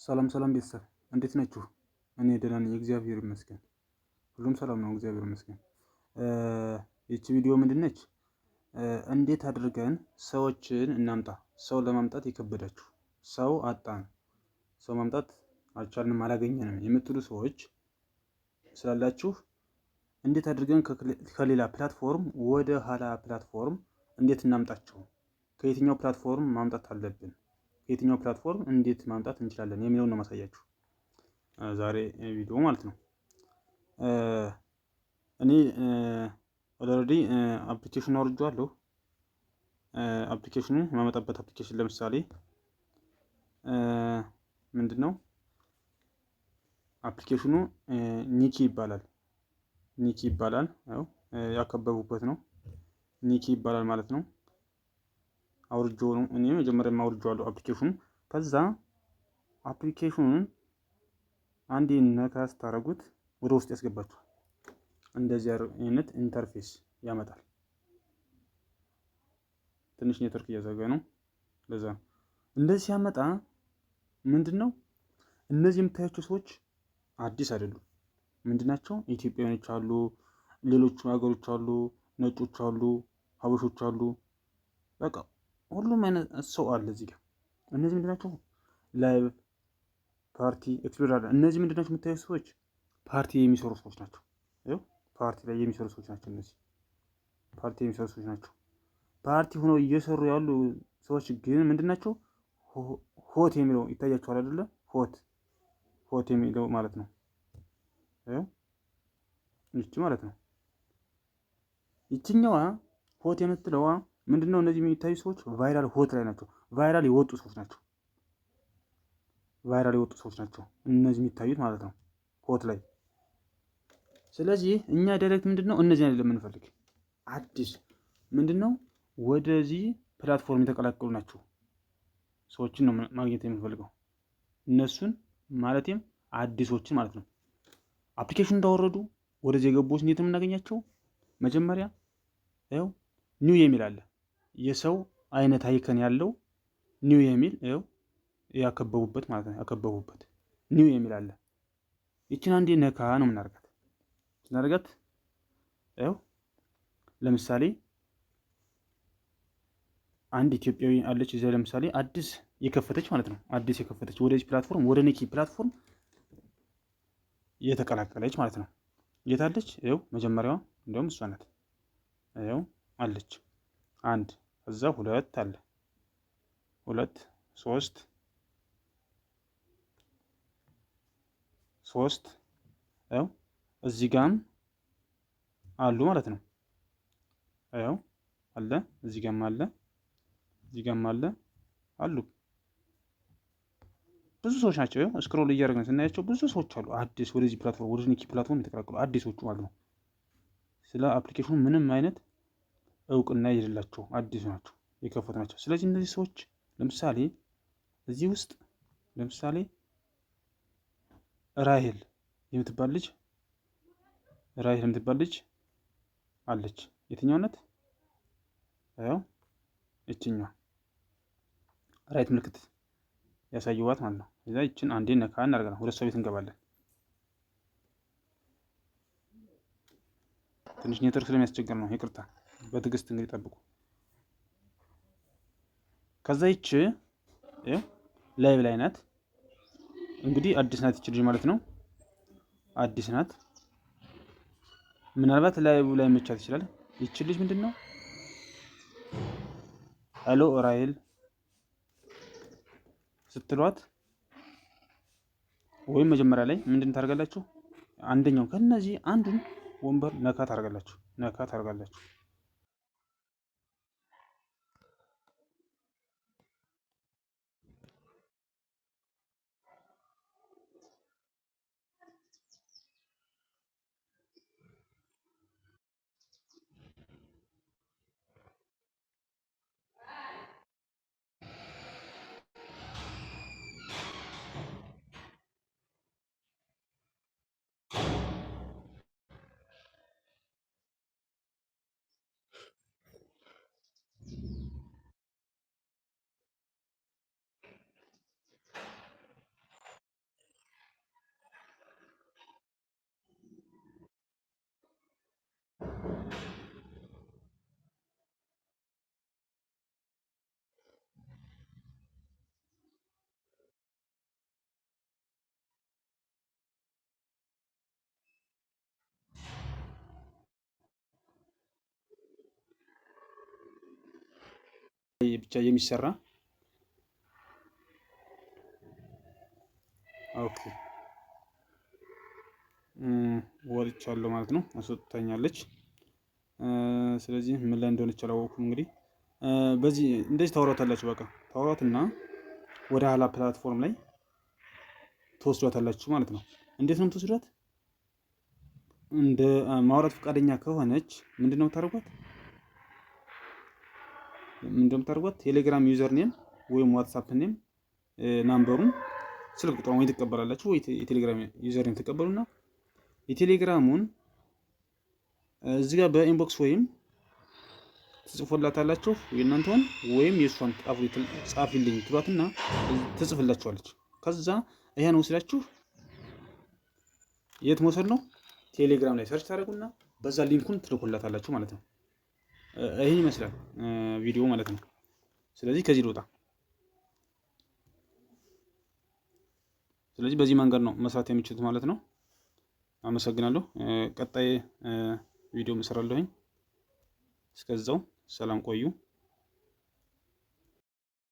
ሰላም ሰላም ቤተሰብ እንዴት ናችሁ? እኔ ደህና ነኝ፣ እግዚአብሔር ይመስገን። ሁሉም ሰላም ነው፣ እግዚአብሔር ይመስገን። ይቺ ቪዲዮ ምንድን ነች? እንዴት አድርገን ሰዎችን እናምጣ? ሰው ለማምጣት የከበዳችሁ ሰው አጣን፣ ሰው ማምጣት አልቻልንም፣ አላገኘንም የምትሉ ሰዎች ስላላችሁ እንዴት አድርገን ከሌላ ፕላትፎርም ወደ ኋላ ፕላትፎርም እንዴት እናምጣቸው? ከየትኛው ፕላትፎርም ማምጣት አለብን? የትኛው ፕላትፎርም እንዴት ማምጣት እንችላለን የሚለውን ነው ማሳያችሁ ዛሬ ቪዲዮ ማለት ነው። እኔ ኦልሬዲ አፕሊኬሽን አውርጄዋለሁ። አፕሊኬሽኑ የማመጣበት አፕሊኬሽን ለምሳሌ ምንድነው አፕሊኬሽኑ ኒኪ ይባላል። ኒኪ ይባላል፣ ያው ያከበቡበት ነው። ኒኪ ይባላል ማለት ነው። አውርጄው ነው እኔ መጀመሪያ አውርጄዋለሁ አፕሊኬሽኑ። ከዛ አፕሊኬሽኑን አንዴ ነካ ስታደርጉት ወደ ውስጥ ያስገባችኋል። እንደዚህ አይነት ኢንተርፌስ ያመጣል። ትንሽ ኔትወርክ እያዘጋ ነው፣ ለዛ ነው እንደዚህ ሲያመጣ። ምንድነው እነዚህ የምታያቸው ሰዎች አዲስ አይደሉም። ምንድናቸው? ኢትዮጵያውያኖች አሉ፣ ሌሎች ሀገሮች አሉ፣ ነጮች አሉ፣ ሀበሾች አሉ። በቃ ሁሉም አይነት ሰው አለ እዚህ ጋር። እነዚህ ምንድናቸው? ላይቭ ፓርቲ ኤክስፕሎር አለ። እነዚህ ምንድናቸው? የምታዩት ሰዎች ፓርቲ የሚሰሩ ሰዎች ናቸው። ይኸው ፓርቲ ላይ የሚሰሩ ሰዎች ናቸው። እነዚህ ፓርቲ የሚሰሩ ሰዎች ናቸው። ፓርቲ ሆነው እየሰሩ ያሉ ሰዎች ግን ምንድናቸው? ሆት የሚለው ይታያቸዋል አይደለ? ሆት የሚለው ማለት ነው። ይኸው ይቺ ማለት ነው። ይችኛዋ ሆት የምትለዋ ምንድነው? እነዚህ የሚታዩ ሰዎች ቫይራል ሆት ላይ ናቸው። ቫይራል የወጡ ሰዎች ናቸው። ቫይራል የወጡ ሰዎች ናቸው እነዚህ የሚታዩት ማለት ነው፣ ሆት ላይ። ስለዚህ እኛ ዳይሬክት ምንድነው እነዚህ አይደለም የምንፈልግ፣ አዲስ ምንድነው ወደዚህ ፕላትፎርም የተቀላቀሉ ናቸው ሰዎችን ነው ማግኘት የምንፈልገው። እነሱን ማለትም አዲሶችን ማለት ነው። አፕሊኬሽን እንዳወረዱ ወደዚህ የገቡት እንዴት የምናገኛቸው? መጀመሪያ ያው ኒው የሚል አለ፣ የሰው አይነት አይከን ያለው ኒው የሚል ያው ያከበቡበት ማለት ነው። ያከበቡበት ኒው የሚል አለ። ይችን አንዴ ነካ ነው የምናደርጋት። ስናደርጋት ያው ለምሳሌ አንድ ኢትዮጵያዊ አለች እዚያ፣ ለምሳሌ አዲስ የከፈተች ማለት ነው። አዲስ የከፈተች ወደዚህ ፕላትፎርም ወደ ኒኪ ፕላትፎርም የተቀላቀለች ማለት ነው። የታለች? ያው መጀመሪያዋ እንደውም እሷ ናት። ያው አለች አንድ፣ እዛ ሁለት አለ፣ ሁለት ሶስት ያው እዚህ ጋም አሉ ማለት ነው። ያው አለ፣ እዚህ ጋም አለ፣ እዚህ ጋም አለ አሉ። ብዙ ሰዎች ናቸው። ያው ስክሮል እያደረግን ስናያቸው ብዙ ሰዎች አሉ፣ አዲስ ወደዚህ ፕላትፎርም ወደ ኒኪ ፕላትፎርም የተቀላቀሉ አዲሶቹ ማለት ነው። ስለ አፕሊኬሽኑ ምንም አይነት እውቅና የሌላቸው አዲስ ናቸው፣ የከፈቱ ናቸው። ስለዚህ እነዚህ ሰዎች ለምሳሌ እዚህ ውስጥ ለምሳሌ ራሄል የምትባል ልጅ አለች። የትኛው ናት? ያው እችኛዋ ራይት ምልክት ያሳየዋት ማለት ነው። እዛ ይችን አንዴ ነካ እናደርጋለን፣ ወደ እሷ ቤት እንገባለን። ትንሽ ኔትወርክ ስለሚያስቸግር ነው፣ ይቅርታ። በትዕግስት እንግዲህ ጠብቁ። ከዛ ይች ላይቭ ላይ ናት እንግዲህ፣ አዲስ ናት ይች ልጅ ማለት ነው። አዲስ ናት። ምናልባት ላይቭ ላይ መቻት ይችላል። ይች ልጅ ምንድን ነው ሄሎ ራሄል ስትሏት ወይም መጀመሪያ ላይ ምንድን ታደርጋላችሁ? አንደኛው ከነዚህ አንዱን ወንበር ነካ ታደርጋላችሁ። ብቻ የሚሰራ ኦኬ ወጥቻለሁ ማለት ነው። አስወጥታኛለች። ስለዚህ ምን ላይ እንደሆነች አላወኩም። እንግዲህ በዚህ እንደዚህ ታወሯታላችሁ። በቃ ታወሯትና ወደ ኋላ ፕላትፎርም ላይ ተወስዷታላችሁ ማለት ነው። እንዴት ነው የምትወስዷት? እንደ ማውራት ፈቃደኛ ከሆነች ምንድነው የምታደርጓት? ቴሌግራም ዩዘር ኔም ወይም ዋትሳፕ ኔም ናምበሩን ስልክ ቁጥሩን ወይ ትቀበላላችሁ ወይ የቴሌግራም ዩዘር ኔም ተቀበሉና የቴሌግራሙን እዚህ ጋር በኢንቦክስ ወይም ትጽፎላታላችሁ የእናንተውን ወይም የእሷን ጻፊልኝ ትሏትና ትጽፍላችኋለች። ከዛ ይሄን ወስዳችሁ የት መውሰድ ነው? ቴሌግራም ላይ ሰርች ታደርጉና በዛ ሊንኩን ትልኩላታላችሁ ማለት ነው። ይሄን ይመስላል ቪዲዮ ማለት ነው። ስለዚህ ከዚህ ልውጣ። ስለዚህ በዚህ መንገድ ነው መስራት የሚችሉት ማለት ነው። አመሰግናለሁ። ቀጣይ ቪዲዮ እሰራለሁኝ። እስከዛው ሰላም ቆዩ።